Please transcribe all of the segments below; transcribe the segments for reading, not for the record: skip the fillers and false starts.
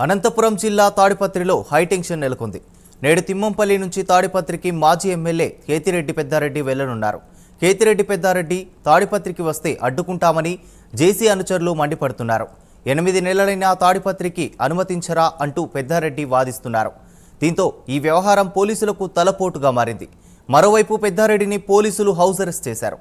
అనంతపురం జిల్లా తాడిపత్రిలో హైటెన్షన్ నెలకొంది. నేడు తిమ్మంపల్లి నుంచి తాడిపత్రికి మాజీ ఎమ్మెల్యే కేతిరెడ్డి పెద్దారెడ్డి వెళ్లనున్నారు. కేతిరెడ్డి పెద్దారెడ్డి తాడిపత్రికి వస్తే అడ్డుకుంటామని జేసీ అనుచరులు మండిపడుతున్నారు. 8 నెలలైనా తాడిపత్రికి అనుమతించరా అంటూ పెద్దారెడ్డి వాదిస్తున్నారు. దీంతో ఈ వ్యవహారం పోలీసులకు తలపోటుగా మారింది. మరోవైపు పెద్దారెడ్డిని పోలీసులు హౌస్ అరెస్ట్ చేశారు.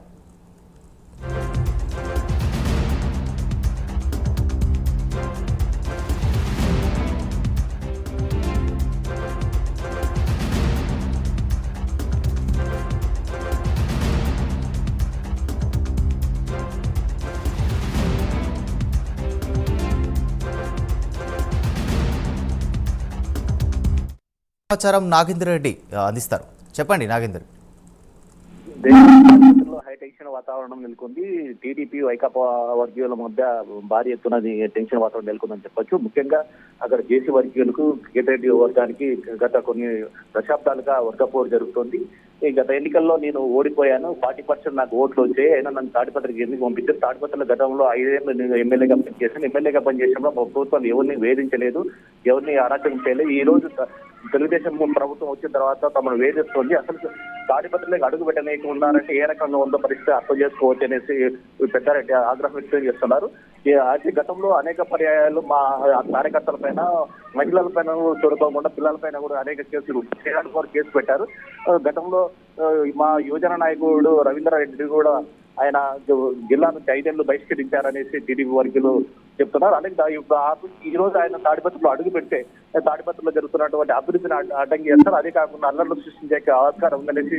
సమాచారం నాగేందర్ రెడ్డి అందిస్తారు. చెప్పండి నాగేందర్. హైటెన్షన్ వాతావరణం నెలకొంది. టీడీపీ వైకాపా వర్గీయుల మధ్య భారీ ఎత్తున టెన్షన్ వాతావరణం నెలకొందని చెప్పొచ్చు. ముఖ్యంగా అక్కడ జేసీ వర్గీయులకు కేటీరెడ్డి వర్గానికి గత కొన్ని దశాబ్దాలుగా వర్గపోరు జరుగుతోంది. గత ఎన్నికల్లో నేను ఓడిపోయాను, 40% నాకు ఓట్లు వచ్చాయి, అయినా నన్ను తాడిపత్రికి ఎందుకు పంపించారు? తాడిపత్రిలో గతంలో 5 ఏళ్ళు నేను ఎమ్మెల్యేగా పనిచేశాను. ఎమ్మెల్యేగా పనిచేసినప్పుడు ప్రభుత్వం ఎవరిని వేధించలేదు, ఎవరిని అరాచకం చేయలేదు. ఈ రోజు తెలుగుదేశం ప్రభుత్వం వచ్చిన తర్వాత తమను వేధిస్తోంది. అసలు తాడిపత్రిలోకి అడుగు పెట్టనీకి ఉన్నారంటే ఏ రకంగా ఉందో పరిస్థితి అర్థం చేసుకోవచ్చు అనేసి పెద్దారెడ్డి ఆగ్రహం వ్యక్తం చేస్తున్నారు. అయితే గతంలో అనేక పర్యాయాలు మా కార్యకర్తల పైన, మహిళల పైన చూడకోకుండా పిల్లల పైన కూడా అనేక కేసులు కేసు పెట్టారు. గతంలో మా యువజన నాయకుడు రవీంద్రారెడ్డి కూడా ఆయన జిల్లా నుంచి 5 ఏళ్లు బహిష్కరించారనేసి టీడీపీ వర్గీయులు చెప్తున్నారు. అలాగే ఈ రోజు ఆయన తాడిపత్రిలో అడుగు పెడితే తాడిపత్రిలో జరుగుతున్నటువంటి అభివృద్ధిని అడ్డంకి చేస్తారు. అదే కాకుండా అల్లర్లు సృష్టించే ఆస్కారం ఉందనేసి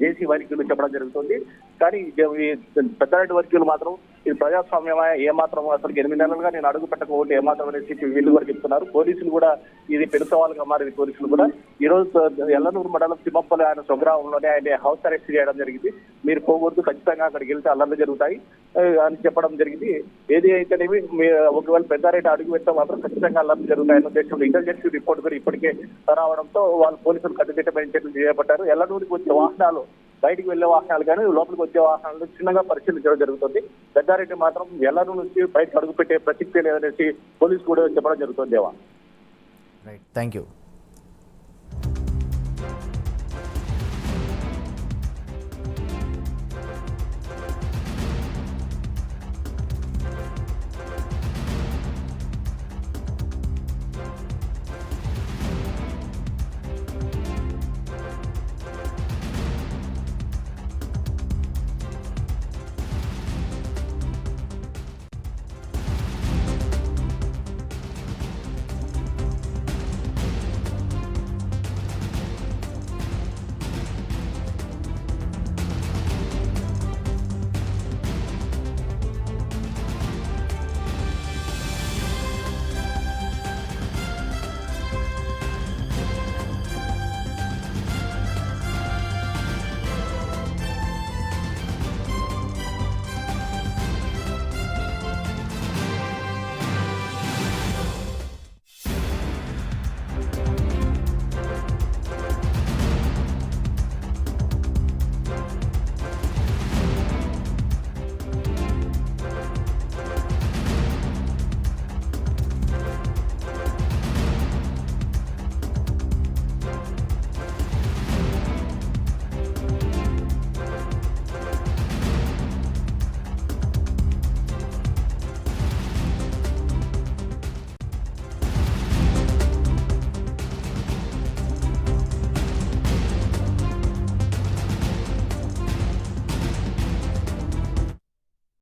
జేసీ వర్గీయులు చెప్పడం జరుగుతుంది. కానీ పెద్దారెడ్డి వర్గీయులు మాత్రం ఇది ప్రజాస్వామ్యమా, ఏమాత్రం అసలు 8 నెలలుగా నేను అడుగు పెట్టకపోతే ఏమాత్రం అనేసి వీళ్ళు కూడా చెప్తున్నారు. పోలీసులు కూడా ఇది పెను సవాలుగా మారింది. పోలీసులు కూడా ఈ రోజు ఎల్లనూరు మండలం తిమ్మపల్లి ఆయన స్వగ్రామంలోనే ఆయన హౌస్ అరెస్ట్ చేయడం జరిగింది. మీరు పోకూడదు, ఖచ్చితంగా అక్కడికి వెళ్తే అల్లర్లు జరుగుతాయి అని చెప్పడం జరిగింది. ఏది అయితేనేమి ఒకవేళ పెద్దారెడ్డి అడుగు పెడితే మాత్రం ఖచ్చితంగా అల్లర్లు జరుగుతాయన్న ఉద్దేశంలో ఇంటెలిజెన్స్ రిపోర్ట్ కూడా ఇప్పటికే రావడంతో వాళ్ళు పోలీసులు కట్టుదిట్టమైన చర్యలు చేపట్టారు. ఎల్లనూరికి వచ్చే వాహనాలు, బయటికి వెళ్లే వాహనాలు కానీ లోపలికి వచ్చే వాహనాలను చిన్నగా పరిశీలించడం జరుగుతుంది. పెద్దారెడ్డి మాత్రం ఎల్లనూరు నుంచి బయటకు అడుగు పెట్టే ప్రసక్తే లేదనేసి పోలీసు కూడా చెప్పడం జరుగుతుంది. దేవా, రైట్, థ్యాంక్ యూ.